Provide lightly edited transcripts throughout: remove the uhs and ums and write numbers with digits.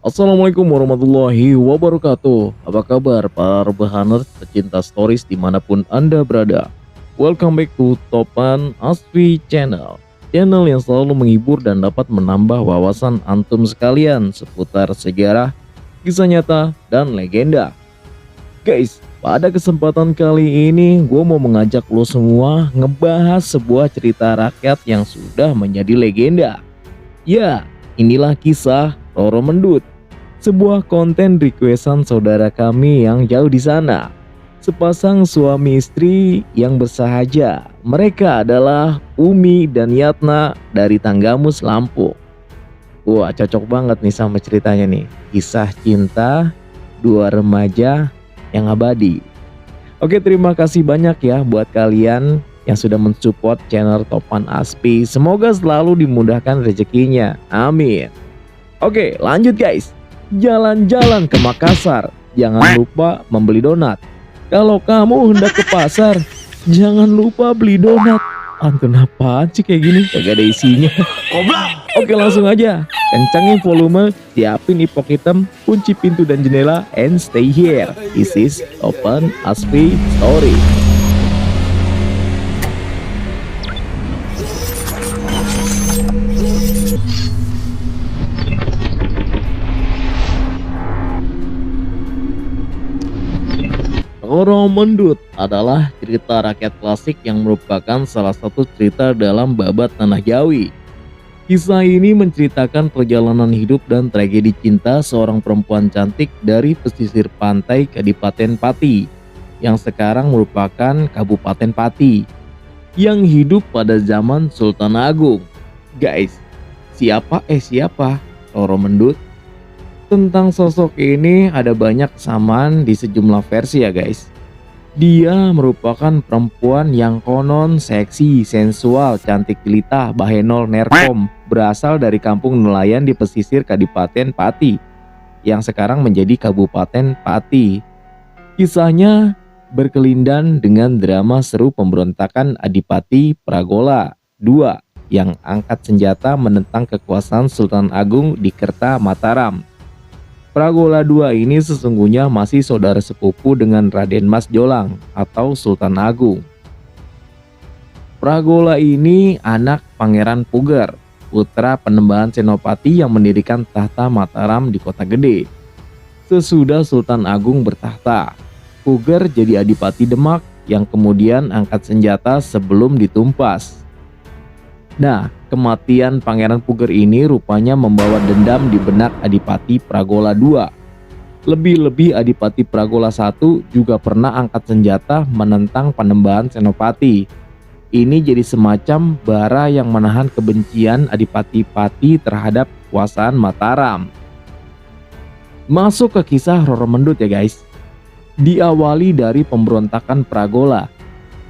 Assalamualaikum warahmatullahi wabarakatuh. Apa kabar para rebahaners pecinta stories dimanapun Anda berada? Welcome back to Topan Asri Channel. Channel yang selalu menghibur dan dapat menambah wawasan antum sekalian seputar sejarah, kisah nyata, dan legenda. Guys, pada kesempatan kali ini gue mau mengajak lo semua ngebahas sebuah cerita rakyat yang sudah menjadi legenda. Ya, inilah kisah Roro Mendut, sebuah konten requestan saudara kami yang jauh di sana. Sepasang suami istri yang bersahaja. Mereka adalah Umi dan Yatna dari Tanggamus, Lampung. Wah, cocok banget nih sama ceritanya nih. Kisah cinta dua remaja yang abadi. Oke, terima kasih banyak ya buat kalian yang sudah mensupport channel Topan Aspi. Semoga selalu dimudahkan rezekinya. Amin. Oke, lanjut guys. Jalan-jalan ke Makassar, jangan lupa membeli donat. Kalau kamu hendak ke pasar, jangan lupa beli donat. Pantun apaan sih kayak gini? Kagak ada isinya. Oke, langsung aja. Kencangin volume, siapin ipok hitam, kunci pintu dan jendela, and stay here. This is Topan Aspi Story. Roro Mendut adalah cerita rakyat klasik yang merupakan salah satu cerita dalam babat Tanah Jawi. Kisah ini menceritakan perjalanan hidup dan tragedi cinta seorang perempuan cantik dari pesisir pantai Kadipaten Pati, yang sekarang merupakan Kabupaten Pati, yang hidup pada zaman Sultan Agung. Guys, siapa Roro Mendut? Tentang sosok ini ada banyak kesamaan di sejumlah versi ya guys. Dia merupakan perempuan yang konon seksi, sensual, cantik jelita, bahenol, nerkom, berasal dari kampung nelayan di pesisir Kadipaten Pati, yang sekarang menjadi Kabupaten Pati. Kisahnya berkelindan dengan drama seru pemberontakan Adipati Pragola II yang angkat senjata menentang kekuasaan Sultan Agung di Kerta Mataram. Pragola II ini sesungguhnya masih saudara sepupu dengan Raden Mas Jolang atau Sultan Agung. Pragola ini anak Pangeran Puger, putra Penembahan Senopati yang mendirikan tahta Mataram di Kota Gede. Sesudah Sultan Agung bertahta, Puger jadi Adipati Demak yang kemudian angkat senjata sebelum ditumpas. Nah, kematian Pangeran Puger ini rupanya membawa dendam di benak Adipati Pragola II. Lebih-lebih Adipati Pragola I juga pernah angkat senjata menentang Panembahan Senopati. Ini jadi semacam bara yang menahan kebencian Adipati Pati terhadap kekuasaan Mataram. Masuk ke kisah Roro Mendut ya guys. Diawali dari pemberontakan Pragola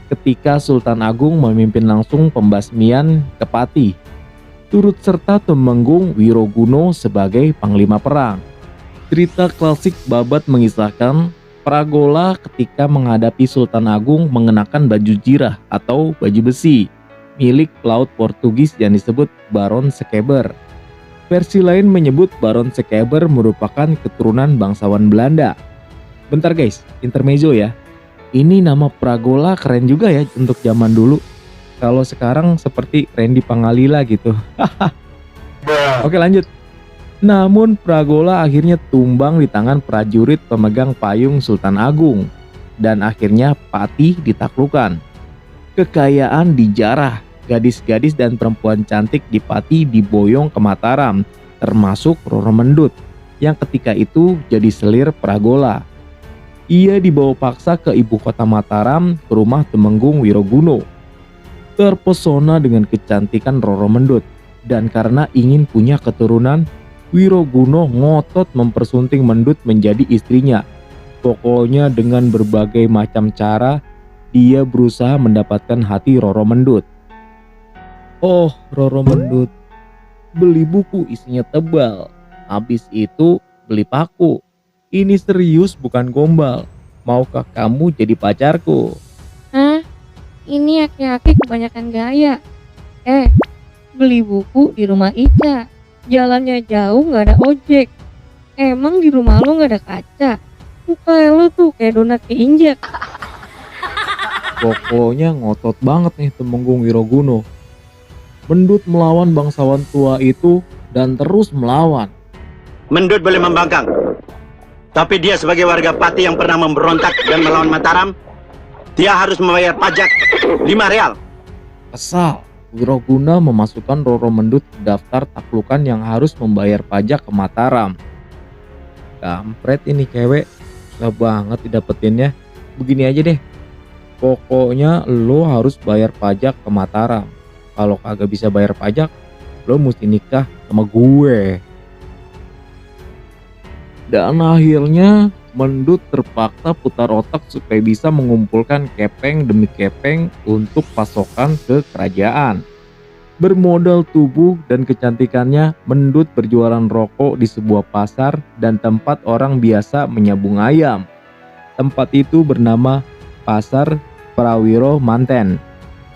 ketika Sultan Agung memimpin langsung pembasmian ke Pati, turut serta Temenggung Wiroguno sebagai panglima perang. Cerita klasik babat mengisahkan Pragola ketika menghadapi Sultan Agung mengenakan baju jirah atau baju besi milik pelaut Portugis yang disebut Baron Sekeber. Versi lain menyebut Baron Sekeber merupakan keturunan bangsawan Belanda. Bentar guys, intermezzo ya. Ini nama Pragola keren juga ya untuk zaman dulu. Kalau sekarang seperti Randy Pangalila gitu. Oke, lanjut. Namun Pragola akhirnya tumbang di tangan prajurit pemegang payung Sultan Agung. Dan akhirnya Pati ditaklukkan. Kekayaan dijarah. Gadis-gadis dan perempuan cantik di Pati diboyong ke Mataram, termasuk Roro Mendut, yang ketika itu jadi selir Pragola. Ia dibawa paksa ke ibu kota Mataram, ke rumah Temenggung Wiroguno. Terpesona dengan kecantikan Roro Mendut, dan karena ingin punya keturunan, Wiroguno ngotot mempersunting Mendut menjadi istrinya. Pokoknya dengan berbagai macam cara, dia berusaha mendapatkan hati Roro Mendut. Oh, Roro Mendut, beli buku isinya tebal, habis itu beli paku. Ini serius bukan gombal. Maukah kamu jadi pacarku? Hah? Ini aki-aki kebanyakan gaya. Beli buku di rumah Ica. Jalannya jauh nggak ada ojek. Emang di rumah lu nggak ada kaca? Muka lu tuh kayak donat keinjak. Pokoknya ngotot banget nih Temenggung Wiroguno. Mendut melawan bangsawan tua itu dan terus melawan. Mendut boleh membangkang, tapi dia sebagai warga Pati yang pernah memberontak dan melawan Mataram, dia harus membayar pajak 5 real. Kesal, Wiroguna memasukkan Roro Mendut ke daftar taklukan yang harus membayar pajak ke Mataram. Kampret ini cewek, susah banget didapetinnya. Begini aja deh, pokoknya lo harus bayar pajak ke Mataram. Kalau kagak bisa bayar pajak, lo mesti nikah sama gue. Dan akhirnya Mendut terpaksa putar otak supaya bisa mengumpulkan kepeng demi kepeng untuk pasokan ke kerajaan. Bermodal tubuh dan kecantikannya, Mendut berjualan rokok di sebuah pasar dan tempat orang biasa menyabung ayam. Tempat itu bernama Pasar Prawiro Manten,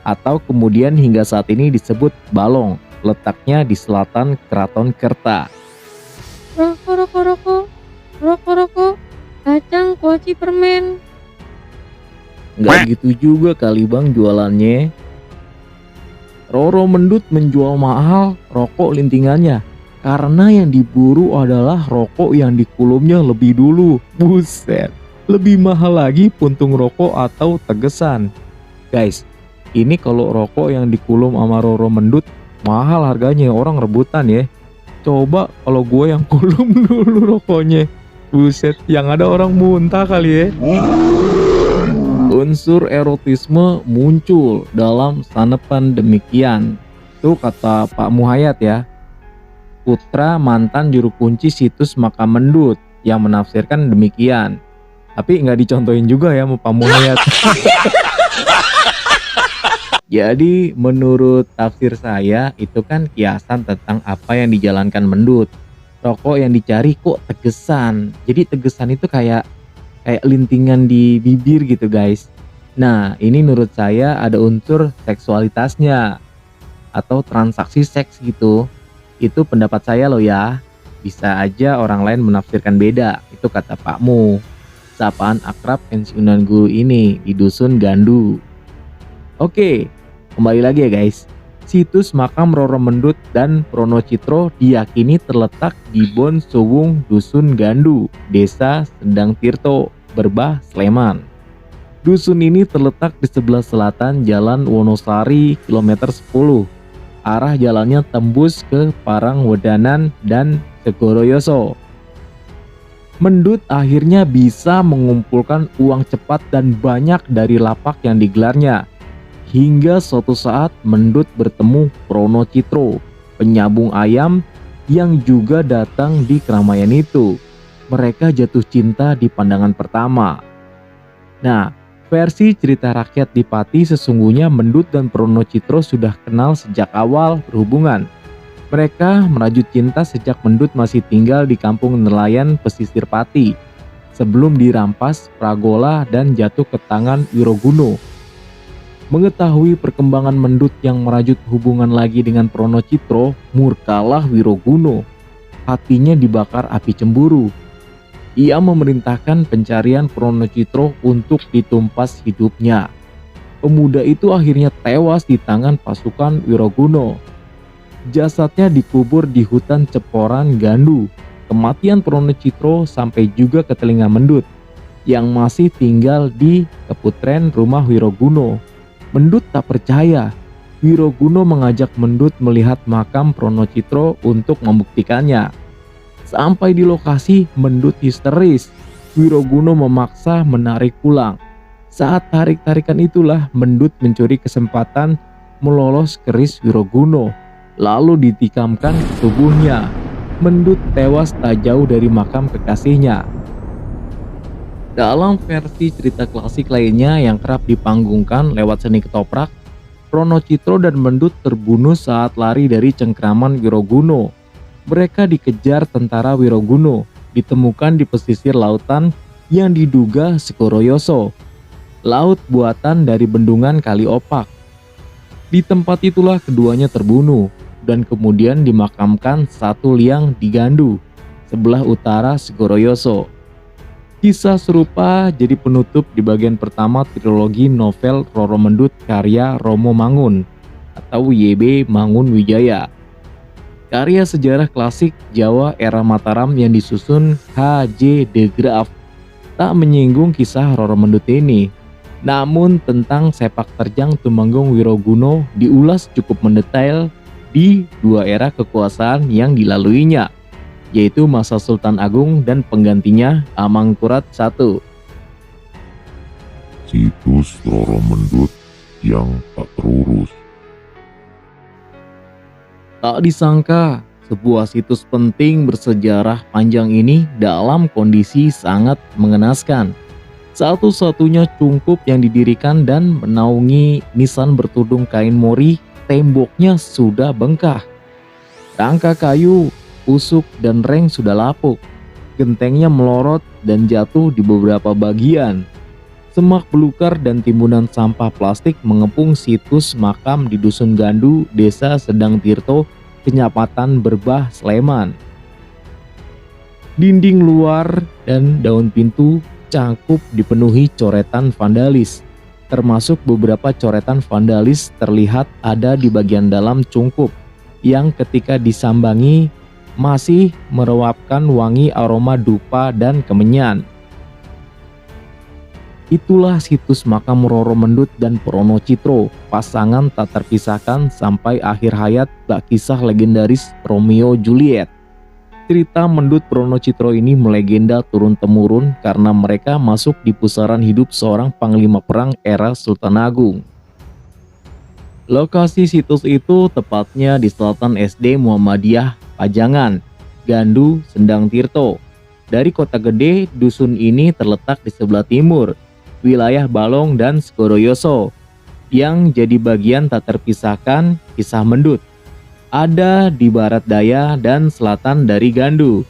atau kemudian hingga saat ini disebut Balong, letaknya di selatan Keraton Kerta. Rokok, kacang, kuaci, permen. Nggak gitu juga kali bang jualannya. Roro Mendut menjual mahal rokok lintingannya karena yang diburu adalah rokok yang dikulumnya lebih dulu. Buset, lebih mahal lagi puntung rokok atau tegesan. Guys, ini kalau rokok yang dikulum sama Roro Mendut mahal harganya, orang rebutan ya. Coba kalau gue yang kulum dulu rokoknya, buset, yang ada orang muntah kali ya. Unsur erotisme muncul dalam sanepan demikian. Itu kata Pak Muhayat ya, putra mantan juru kunci situs Makam Mendut, yang menafsirkan demikian. Tapi nggak dicontohin juga ya sama Pak Muhayat. Jadi menurut tafsir saya itu kan kiasan tentang apa yang dijalankan Mendut. Rokok yang dicari kok tegesan. Jadi tegesan itu kayak lintingan di bibir gitu guys. Nah ini menurut saya ada unsur seksualitasnya atau transaksi seks gitu. Itu pendapat saya loh ya. Bisa aja orang lain menafsirkan beda. Itu kata Pak Mu, sapaan akrab pensiunan guru ini di dusun Gandu. Oke, kembali lagi ya guys. Situs makam Roro Mendut dan Pronocitro diyakini terletak di Bon Suwung Dusun Gandu, Desa Sendang Tirto, Berbah, Sleman. Dusun ini terletak di sebelah selatan Jalan Wonosari kilometer 10. Arah jalannya tembus ke Parangwedanan dan Segoroyoso. Mendut akhirnya bisa mengumpulkan uang cepat dan banyak dari lapak yang digelarnya. Hingga suatu saat Mendut bertemu Pronocitro, penyabung ayam yang juga datang di keramaian itu. Mereka jatuh cinta di pandangan pertama. Nah, versi cerita rakyat di Pati sesungguhnya Mendut dan Pronocitro sudah kenal sejak awal berhubungan. Mereka merajut cinta sejak Mendut masih tinggal di kampung nelayan pesisir Pati, sebelum dirampas Pragola dan jatuh ke tangan Wiroguno. Mengetahui perkembangan Mendut yang merajut hubungan lagi dengan Pronocitro, murkalah Wiroguno. Hatinya dibakar api cemburu. Ia memerintahkan pencarian Pronocitro untuk ditumpas hidupnya. Pemuda itu akhirnya tewas di tangan pasukan Wiroguno. Jasadnya dikubur di hutan Ceporan Gandu. Kematian Pronocitro sampai juga ke telinga Mendut yang masih tinggal di keputren rumah Wiroguno. Mendut tak percaya. Wiroguno mengajak Mendut melihat makam Pronocitro untuk membuktikannya. Sampai di lokasi, Mendut histeris. Wiroguno memaksa menarik pulang. Saat tarik-tarikan itulah Mendut mencuri kesempatan melolos keris Wiroguno, lalu ditikamkan ke tubuhnya. Mendut tewas tak jauh dari makam kekasihnya. Dalam versi cerita klasik lainnya yang kerap dipanggungkan lewat seni ketoprak, Pronocitro dan Mendut terbunuh saat lari dari cengkraman Wiroguno. Mereka dikejar tentara Wiroguno, ditemukan di pesisir lautan yang diduga Segoroyoso, laut buatan dari bendungan Kali Opak. Di tempat itulah keduanya terbunuh dan kemudian dimakamkan satu liang di Gandu. sebelah utara Segoroyoso. Kisah serupa jadi penutup di bagian pertama trilogi novel Roro Mendut karya Romo Mangun atau YB Mangunwijaya. Karya sejarah klasik Jawa era Mataram yang disusun H.J. de Graaf tak menyinggung kisah Roro Mendut ini. Namun tentang sepak terjang Tumenggung Wiroguno diulas cukup mendetail di dua era kekuasaan yang dilaluinya, yaitu masa Sultan Agung dan penggantinya Amangkurat I. Situs Roro Mendut yang tak terurus. Tak disangka, sebuah situs penting bersejarah panjang ini dalam kondisi sangat mengenaskan. Satu-satunya cungkup yang didirikan dan menaungi nisan bertudung kain mori, temboknya sudah bengkak. Rangka kayu, usuk dan reng sudah lapuk. Gentengnya melorot dan jatuh di beberapa bagian. Semak belukar dan timbunan sampah plastik mengepung situs makam di Dusun Gandu, Desa Sedang Tirto, Kecamatan Berbah, Sleman. Dinding luar dan daun pintu cangkup dipenuhi coretan vandalis, termasuk beberapa coretan vandalis terlihat ada di bagian dalam cungkup yang ketika disambangi masih meruapkan wangi aroma dupa dan kemenyan. Itulah situs makam Roro Mendut dan Prono Citro, pasangan tak terpisahkan sampai akhir hayat bak kisah legendaris Romeo Juliet. Cerita Mendut Prono Citro ini melegenda turun-temurun karena mereka masuk di pusaran hidup seorang panglima perang era Sultan Agung. Lokasi situs itu tepatnya di selatan SD Muhammadiyah Pajangan, Gandu, Sendang Tirto. Dari Kota Gede, dusun ini terletak di sebelah timur, wilayah Balong dan Segoroyoso, yang jadi bagian tak terpisahkan kisah Mendut. Ada di barat daya dan selatan dari Gandu.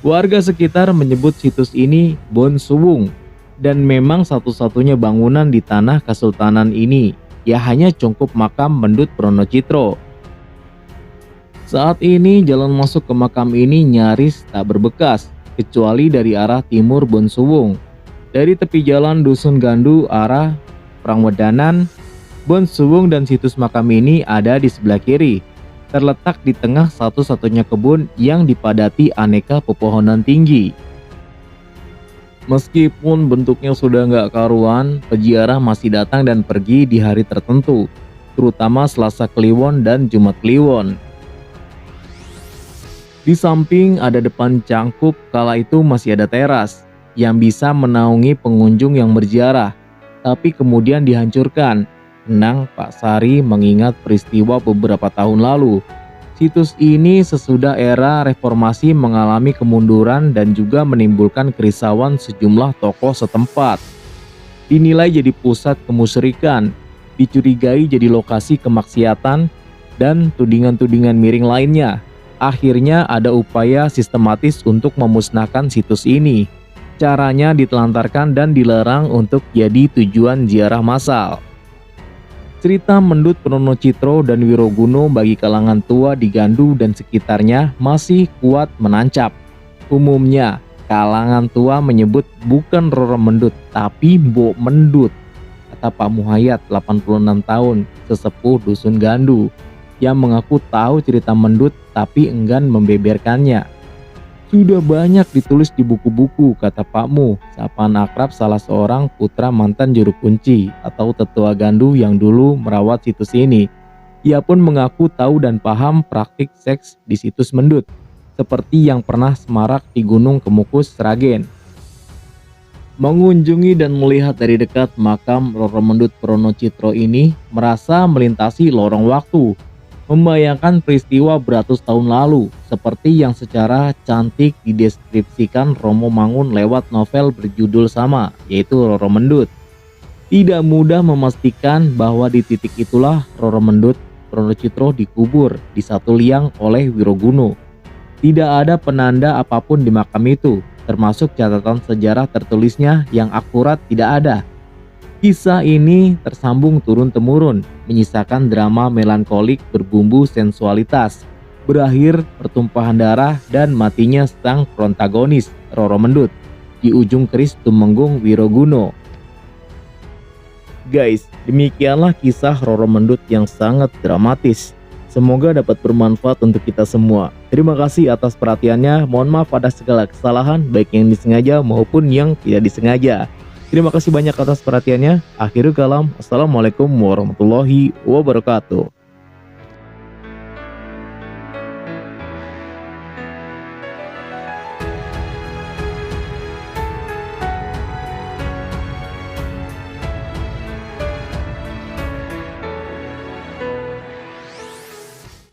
Warga sekitar menyebut situs ini Bon Suwung, dan memang satu-satunya bangunan di tanah kesultanan ini, ya hanya cungkup makam Mendut Prono Citro. Saat ini jalan masuk ke makam ini nyaris tak berbekas, kecuali dari arah timur Bon Suwung. Dari tepi jalan Dusun Gandu arah Prangwedanan, Bon Suwung dan situs makam ini ada di sebelah kiri. Terletak di tengah satu-satunya kebun yang dipadati aneka pepohonan tinggi. Meskipun bentuknya sudah nggak karuan, peziarah masih datang dan pergi di hari tertentu, terutama Selasa Kliwon dan Jumat Kliwon. Di samping ada depan cangkup, kala itu masih ada teras yang bisa menaungi pengunjung yang berziarah, tapi kemudian dihancurkan. Kenang Pak Sari mengingat peristiwa beberapa tahun lalu. Situs ini sesudah era reformasi mengalami kemunduran dan juga menimbulkan kerisauan sejumlah tokoh setempat. Dinilai jadi pusat kemusyrikan, dicurigai jadi lokasi kemaksiatan, dan tudingan-tudingan miring lainnya. Akhirnya ada upaya sistematis untuk memusnahkan situs ini. Caranya ditelantarkan dan dilarang untuk jadi tujuan ziarah massal. Cerita Mendut Prono Citro dan Wiroguno bagi kalangan tua di Gandu dan sekitarnya masih kuat menancap. Umumnya, kalangan tua menyebut bukan Roro Mendut, tapi Mbok Mendut, kata Pak Muhayat, 86 tahun, sesepuh Dusun Gandu, yang mengaku tahu cerita Mendut tapi enggan membeberkannya. Sudah banyak ditulis di buku-buku, kata Pak Mu, sapaan akrab salah seorang putra mantan juru kunci atau tetua Gandu yang dulu merawat situs ini. Ia pun mengaku tahu dan paham praktik seks di situs Mendut, seperti yang pernah semarak di Gunung Kemukus, Sragen. Mengunjungi dan melihat dari dekat makam Roro Mendut Prono Citro ini merasa melintasi lorong waktu, membayangkan peristiwa beratus tahun lalu, seperti yang secara cantik dideskripsikan Romo Mangun lewat novel berjudul sama, yaitu Roro Mendut. Tidak mudah memastikan bahwa di titik itulah Roro Mendut Prono Citro dikubur di satu liang oleh Wiroguno. Tidak ada penanda apapun di makam itu, termasuk catatan sejarah tertulisnya yang akurat tidak ada. Kisah ini tersambung turun-temurun, menyisakan drama melankolik berbumbu sensualitas. berakhir pertumpahan darah dan matinya sang protagonis Roro Mendut di ujung keris Tumenggung Wiroguno. Guys, demikianlah kisah Roro Mendut yang sangat dramatis. Semoga dapat bermanfaat untuk kita semua. Terima kasih atas perhatiannya. Mohon maaf atas segala kesalahan, baik yang disengaja maupun yang tidak disengaja. Terima kasih banyak atas perhatiannya. Akhirul kalam, assalamualaikum warahmatullahi wabarakatuh.